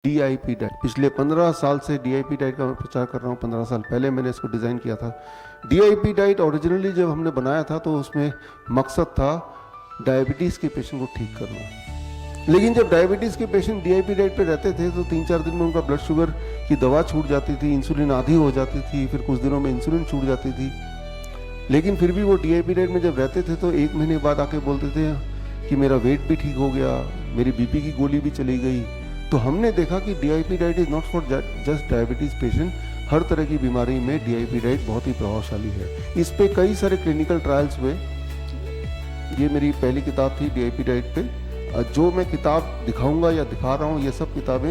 DIP diet, पिछले 15 साल से DIP डाइट का मैं प्रचार कर रहा हूँ। 15 साल पहले मैंने इसको डिज़ाइन किया था। DIP डाइट ओरिजिनली जब हमने बनाया था तो उसमें मकसद था डायबिटीज़ के पेशेंट को ठीक करना। लेकिन जब डायबिटीज़ के पेशेंट DIP डाइट पे रहते थे तो 3-4 दिन में उनका ब्लड शुगर की दवा छूट जाती थी, इंसुलिन आधी हो जाती थी, फिर कुछ दिनों में इंसुलिन छूट जाती थी। लेकिन फिर भी वो DIP डाइट में जब रहते थे तो 1 महीने बाद आके बोलते थे कि मेरा वेट भी ठीक हो गया, मेरी BP की गोली भी चली गई। तो हमने देखा कि DIP diet is not for just diabetes patient, हर तरह की बीमारी में DIP डाइट बहुत ही प्रभावशाली है। इस पे कई सारे क्लिनिकल ट्रायल्स हुए। ये मेरी पहली किताब थी DIP डाइट पे। जो मैं किताब दिखाऊंगा या दिखा रहा हूँ ये सब किताबें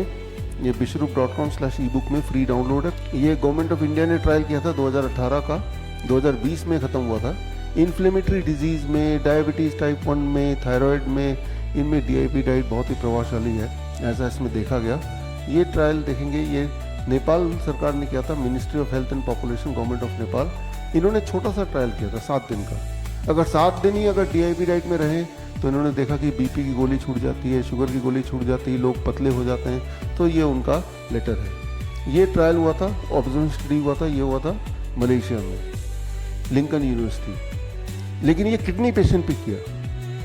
ये bishrup.com/ebook में फ्री डाउनलोड है। ये गवर्नमेंट ऑफ इंडिया ने ट्रायल किया था 2018 का, 2020 में ख़त्म हुआ था। इन्फ्लेमेटरी डिजीज़ में, डायबिटीज़ टाइप 1 में, थायराइड में, इनमें DIP डाइट बहुत ही प्रभावशाली है, ऐसा इसमें देखा गया। ये ट्रायल देखेंगे, ये नेपाल सरकार ने किया था, ministry of health and population, government of Nepal. इन्होंने छोटा सा ट्रायल किया था 7 दिन का। अगर 7 दिन ही अगर DIP डाइट में रहे तो इन्होंने देखा कि BP की गोली छूट जाती है, शुगर की गोली छूट जाती है, लोग पतले हो जाते हैं। तो ये उनका लेटर है। ये ट्रायल हुआ था, ऑब्जर्वेशन स्टडी हुआ था, ये हुआ था मलेशिया में, लिंकन यूनिवर्सिटी। लेकिन ये किडनी पेशेंट पे किया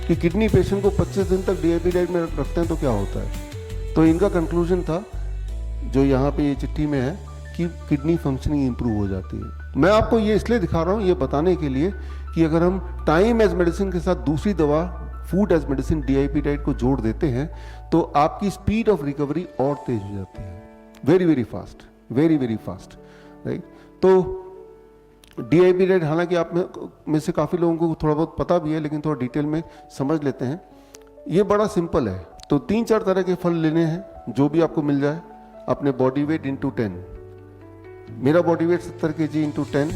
कि किडनी पेशेंट को 25 दिन तक DIP डाइट में रखते हैं तो क्या होता है। तो इनका कंक्लूजन था, जो यहाँ पे ये चिट्ठी में है, कि किडनी फंक्शनिंग इंप्रूव हो जाती है। मैं आपको ये इसलिए दिखा रहा हूँ, ये बताने के लिए कि अगर हम टाइम एज मेडिसिन के साथ दूसरी दवा food as medicine DIP diet को जोड़ देते हैं तो आपकी स्पीड ऑफ रिकवरी और तेज हो जाती है। Very very fast, very very fast, right. तो DIP डाइट, हालांकि आप में से काफ़ी लोगों को थोड़ा बहुत पता भी है, लेकिन थोड़ा डिटेल में समझ लेते हैं। ये बड़ा सिंपल है। तो 3-4 तरह के फल लेने हैं, जो भी आपको मिल जाए, अपने बॉडी वेट इंटू 10। मेरा body weight 70 kg into 10,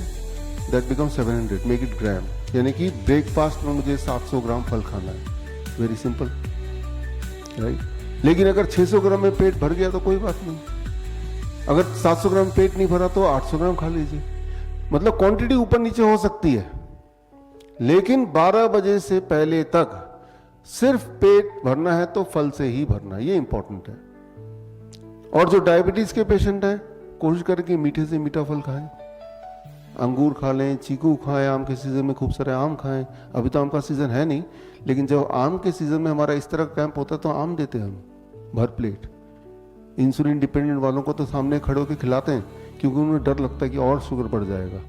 that become 700, make it gram. यानी कि ब्रेकफास्ट में मुझे 700 ग्राम फल खाना है। Very simple, right. लेकिन अगर 600 ग्राम में पेट भर गया तो कोई बात नहीं। अगर 700 ग्राम पेट नहीं भरा तो 800 ग्राम खा लीजिए। मतलब क्वांटिटी ऊपर नीचे हो सकती है, लेकिन 12 बजे से पहले तक सिर्फ पेट भरना है तो फल से ही भरना है। ये इंपॉर्टेंट है। और जो डायबिटीज के पेशेंट हैं, कोशिश करें कि मीठे से मीठा फल खाएं। अंगूर खा लें, चीकू खाएं, आम के सीजन में खूब सारे आम खाएं। अभी तो आम का सीजन है नहीं, लेकिन जब आम के सीजन में हमारा इस तरह का कैंप होता है तो आम देते हैं हम भर प्लेट। इंसुलिन डिपेंडेंट वालों को तो सामने खड़े होकर खिलाते हैं, क्योंकि उन्हें डर लगता है कि और शुगर बढ़ जाएगा।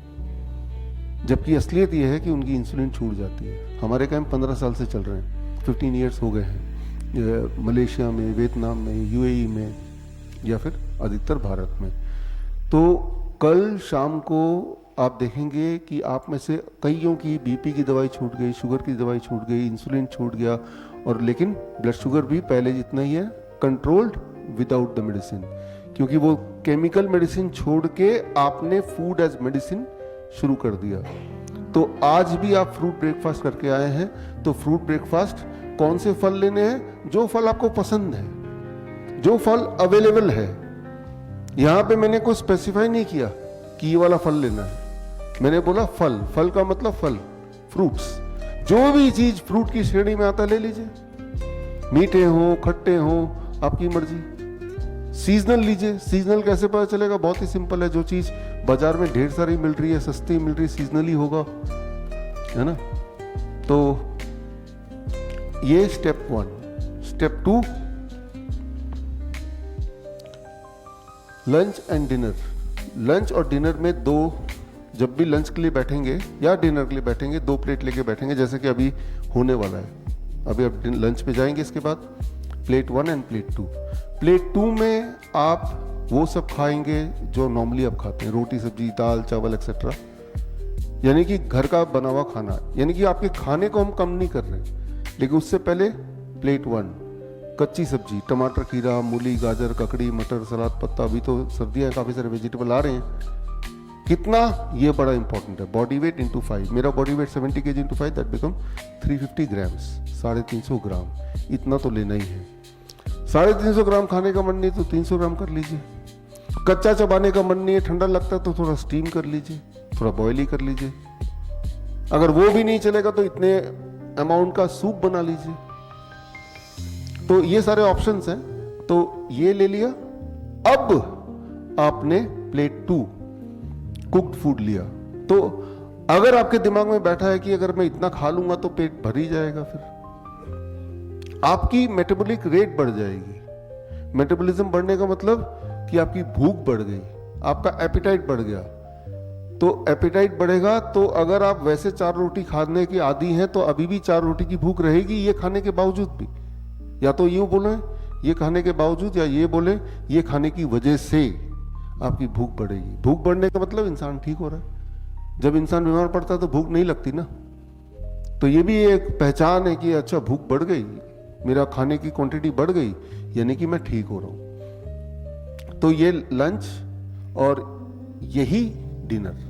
जबकि असलियत यह है कि उनकी इंसुलिन छूट जाती है। हमारे कैंप 15 साल से चल रहे हैं, 15 ईयर्स हो गए हैं, मलेशिया में, वियतनाम में, UAE में, या फिर अधिकतर भारत में। तो कल शाम को आप देखेंगे कि आप में से कईयों की BP की दवाई छूट गई, शुगर की दवाई छूट गई, इंसुलिन छूट गया, और लेकिन ब्लड शुगर भी पहले जितना ही है, कंट्रोल्ड विदाउट द मेडिसिन। क्योंकि वो केमिकल मेडिसिन छोड़ के आपने फूड एज मेडिसिन शुरू कर दिया। तो आज भी आप फ्रूट ब्रेकफास्ट करके आए हैं, तो फ्रूट ब्रेकफास्ट कौन से फल लेने हैं? जो फल आपको पसंद है, जो फल अवेलेबल है। यहां पे मैंने कोई स्पेसिफाई नहीं किया कि ये वाला फल लेना है। मैंने बोला फल, फल का मतलब फल, फ्रूट्स। जो भी चीज फ्रूट की श्रेणी में आता है ले लीजिए, मीठे हो, खट्टे हो, आपकी मर्जी। सीजनल लीजिए। सीजनल कैसे पता चलेगा? बहुत ही सिंपल है। जो चीज बाजार में ढेर सारी मिल रही है, सस्ती मिल रही है, सीजनली होगा, है ना। तो ये step 1। Step 2, lunch and dinner. Lunch और डिनर में जब भी लंच के लिए बैठेंगे या डिनर के लिए बैठेंगे, 2 प्लेट लेके बैठेंगे, जैसे कि अभी होने वाला है। अभी आप लंच पे जाएंगे, इसके बाद प्लेट 1 एंड प्लेट 2। प्लेट 2 में आप वो सब खाएंगे जो नॉर्मली आप खाते हैं, रोटी सब्जी, दाल चावल एक्सेट्रा, यानी कि घर का बना हुआ खाना। यानी कि आपके खाने को हम कम नहीं कर रहे, लेकिन उससे पहले प्लेट 1 कच्ची सब्जी, टमाटर, खीरा, मूली, गाजर, ककड़ी, मटर, सलाद, पत्ता। अभी तो सर्दियाँ, काफ़ी सारे वेजिटेबल आ रहे हैं। कितना, ये बड़ा इंपॉर्टेंट है। Body weight into 5। मेरा body weight 70 kg into 5, that become 350 grams, 350 ग्राम। इतना तो लेना ही है। 350 ग्राम खाने का मन नहीं तो 300 ग्राम कर लीजिए। कच्चा चबाने का मन नहीं है, ठंडा लगता है तो थोड़ा स्टीम कर लीजिए, थोड़ा बॉयल ही कर लीजिए। अगर वो भी नहीं चलेगा तो इतने अमाउंट का सूप बना लीजिए। तो ये सारे ऑप्शंस हैं। तो ये ले लिया अब आपने प्लेट 2 कुक्ड फूड लिया, तो अगर आपके दिमाग में बैठा है कि अगर मैं इतना खा लूंगा तो पेट भर ही जाएगा, फिर आपकी मेटाबॉलिक रेट बढ़ जाएगी। मेटाबॉलिज्म बढ़ने का मतलब कि आपकी भूख बढ़ गई, आपका एपिटाइट बढ़ गया। तो एपिटाइट बढ़ेगा, तो अगर आप वैसे 4 रोटी खाने की आदी हैं तो अभी भी 4 रोटी की भूख रहेगी, ये खाने के बावजूद भी। या तो यूं बोले ये खाने के बावजूद, या ये बोले ये खाने की वजह से आपकी भूख बढ़ेगी। भूख बढ़ने का मतलब इंसान ठीक हो रहा है। जब इंसान बीमार पड़ता है तो भूख नहीं लगती ना, तो ये भी एक पहचान है कि अच्छा भूख बढ़ गई, मेरा खाने की क्वांटिटी बढ़ गई, यानी कि मैं ठीक हो रहा हूं। तो ये लंच और यही डिनर।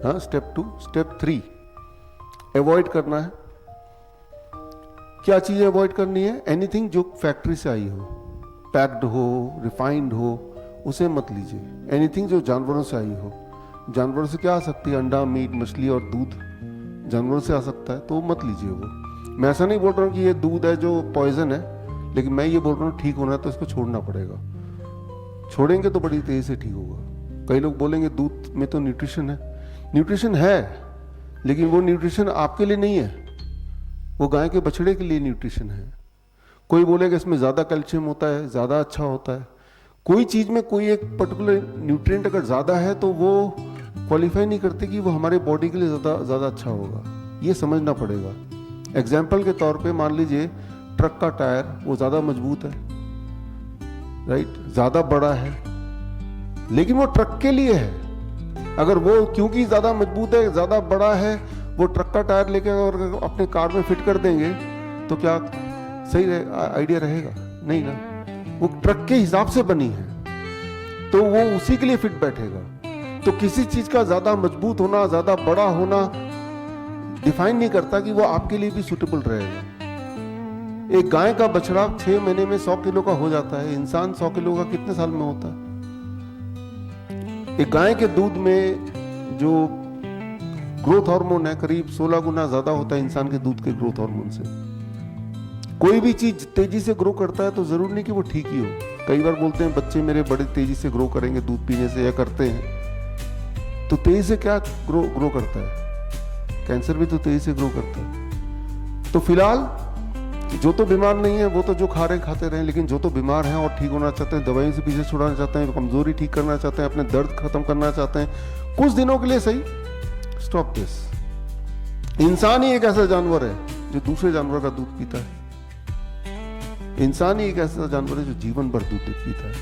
हाँ, स्टेप 2। स्टेप 3 अवॉइड करना है। क्या चीजें अवॉइड करनी है? एनीथिंग जो फैक्ट्री से आई हो, पैक्ड हो, रिफाइंड हो, उसे मत लीजिए। एनीथिंग जो जानवरों से आई हो। जानवरों से क्या आ सकती है? अंडा, मीट, मछली और दूध जानवरों से आ सकता है, तो मत लीजिए वो। मैं ऐसा नहीं बोल रहा हूँ कि ये दूध है जो पॉइजन है, लेकिन मैं ये बोल रहा हूँ ठीक होना है तो इसको छोड़ना पड़ेगा। छोड़ेंगे तो बड़ी तेजी से ठीक होगा। कई लोग बोलेंगे दूध में तो न्यूट्रिशन है। न्यूट्रिशन है, लेकिन वो न्यूट्रिशन आपके लिए नहीं है, वो गाय के बछड़े के लिए न्यूट्रिशन है। कोई बोलेगा इसमें ज़्यादा कैल्शियम होता है, ज़्यादा अच्छा होता है। कोई चीज़ में कोई एक पर्टिकुलर न्यूट्रिएंट अगर ज़्यादा है तो वो क्वालिफाई नहीं करते कि वो हमारे बॉडी के लिए ज़्यादा अच्छा होगा। ये समझना पड़ेगा। एग्जाम्पल के तौर पे मान लीजिए ट्रक का टायर वो ज़्यादा मजबूत है, राइट, ज़्यादा बड़ा है, लेकिन वो ट्रक के लिए है। अगर वो क्योंकि ज़्यादा मजबूत है, ज़्यादा बड़ा है, वो ट्रक का टायर लेके अगर अपने कार में फिट कर देंगे तो क्या सही आइडिया रहेगा? नहीं ना। वो ट्रक के हिसाब से बनी है तो वो उसी के लिए फिट बैठेगा। तो किसी चीज का ज्यादा मजबूत होना, ज्यादा बड़ा होना डिफाइन नहीं करता कि वो आपके लिए भी सुटेबल रहेगा। एक गाय का बछड़ा 6 महीने में 100 किलो का हो जाता है। इंसान 100 किलो का कितने साल में होता है? एक गाय के दूध में जो ग्रोथ हार्मोन है करीब 16 गुना ज्यादा होता है इंसान के दूध के ग्रोथ हार्मोन से। कोई भी चीज तेजी से ग्रो करता है तो जरूर नहीं कि वो ठीक ही हो। कई बार बोलते हैं बच्चे मेरे बड़े तेजी से ग्रो करेंगे दूध पीने से, या करते हैं। तो तेजी से क्या ग्रो करता है? कैंसर भी तो तेजी से ग्रो करता है। तो फिलहाल जो तो बीमार नहीं है वो तो जो खा रहे खाते रहे, लेकिन जो तो बीमार हैं और ठीक होना चाहते हैं, दवाइयों से पीछे छुड़ाना चाहते हैं, कमजोरी ठीक करना चाहते हैं, अपने दर्द खत्म करना चाहते हैं कुछ दिनों के लिए, सही, स्टॉप दिस। इंसान ही एक ऐसा जानवर है जो दूसरे जानवर का दूध पीता है। इंसान ही एक ऐसा जानवर है जो जीवन भर दूध पीता है।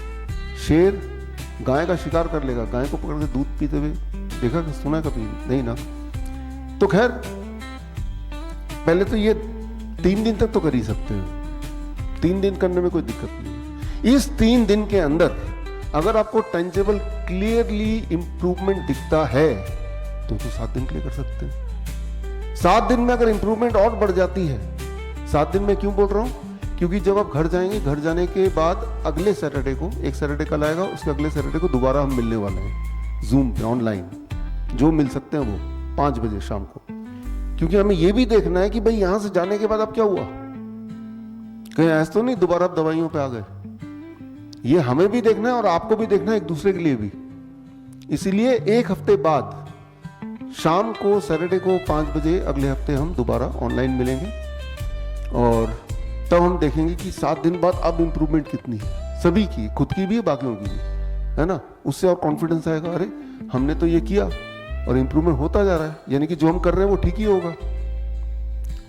शेर गाय का शिकार कर लेगा, गाय को पकड़ के दूध पीते हुए देखा, सुना कभी नहीं ना। तो खैर पहले तो ये 3 दिन तक तो कर ही सकते हैं। 3 दिन करने में कोई दिक्कत नहीं। इस 3 दिन के अंदर अगर आपको टेंजेबल क्लियरली इंप्रूवमेंट दिखता है तो 7 दिन के लिए कर सकते हैं। 7 दिन में अगर इंप्रूवमेंट और बढ़ जाती है, 7 दिन में क्यों बोल रहा हूं? क्योंकि जब आप घर जाएंगे, घर जाने के बाद अगले सैटरडे को, एक सैटरडे कल आएगा, उसके अगले सैटरडे को दोबारा हम मिलने वाले हैं जूम पे ऑनलाइन। जो मिल सकते हैं वो 5 बजे शाम को, क्योंकि हमें ये भी देखना है कि भाई यहां से जाने के बाद अब क्या हुआ, कहीं ऐसा तो नहीं दोबारा आप दवाइयों पे आ गए। ये हमें भी देखना है और आपको भी देखना है, एक दूसरे के लिए भी। इसीलिए एक हफ्ते बाद शाम को सैटरडे को 5 बजे अगले हफ्ते हम दोबारा ऑनलाइन मिलेंगे और तब हम देखेंगे कि 7 दिन बाद अब इंप्रूवमेंट कितनी है, सभी की, खुद की भी बाकियों की भी, है ना। उससे और कॉन्फिडेंस आएगा, अरे हमने तो ये किया और इंप्रूवमेंट होता जा रहा है, यानी कि जो हम कर रहे हैं वो ठीक ही होगा।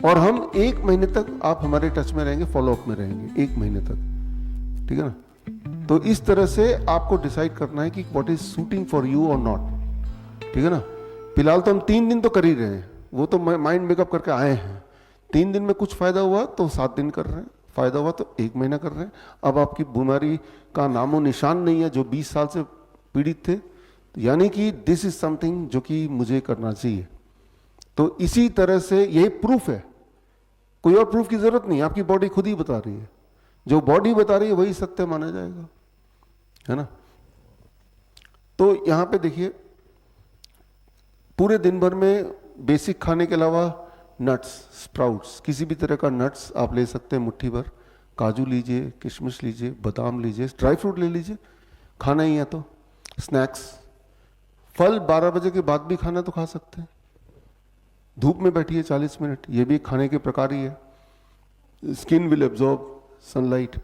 और हम 1 महीने तक आप हमारे टच में रहेंगे, फॉलोअप में रहेंगे 1 महीने तक, ठीक है ना। तो इस तरह से आपको डिसाइड करना है कि what is suiting for you और नॉट, ठीक है ना। फिलहाल तो हम 3 दिन तो कर ही रहे हैं, वो तो माइंड मेकअप करके आए हैं। 3 दिन में कुछ फायदा हुआ तो 7 दिन कर रहे हैं, फायदा हुआ तो 1 महीना कर रहे हैं। अब आपकी बीमारी का नामो निशान नहीं है जो 20 साल से पीड़ित थे, यानी कि दिस इज समथिंग जो कि मुझे करना चाहिए। तो इसी तरह से यही प्रूफ है, कोई और प्रूफ की जरूरत नहीं, आपकी बॉडी खुद ही बता रही है। जो बॉडी बता रही है वही सत्य माना जाएगा, है ना। तो यहां पे देखिए, पूरे दिन भर में बेसिक खाने के अलावा नट्स, स्प्राउट्स, किसी भी तरह का नट्स आप ले सकते हैं मुट्ठी भर। काजू लीजिए, किशमिश लीजिए, बादाम लीजिए, ड्राई फ्रूट ले लीजिए, खाना ही है तो स्नैक्स, फल 12 बजे के बाद भी खाना तो खा सकते हैं। धूप में बैठिए 40 मिनट, ये भी खाने के प्रकार ही है। Skin will absorb sunlight.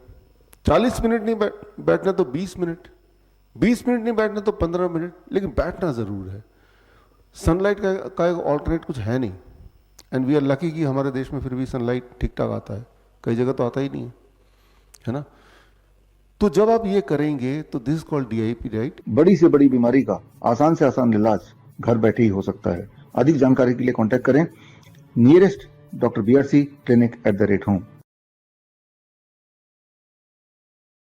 40 minute नहीं बैठना तो 20 मिनट, 20 मिनट नहीं बैठना तो 15 मिनट, लेकिन बैठना जरूर है। सनलाइट का एक ऑल्टरनेट कुछ है नहीं, एंड वी आर लकी कि हमारे देश में फिर भी सनलाइट ठीक ठाक आता है, कई जगह तो आता ही नहीं है ना। तो जब आप ये करेंगे तो दिस कॉल्ड डीआईपी डाइट। बड़ी से बड़ी बीमारी का आसान से आसान इलाज घर बैठे ही हो सकता है। अधिक जानकारी के लिए कांटेक्ट करें नियरेस्ट डॉक्टर BRC clinic@home।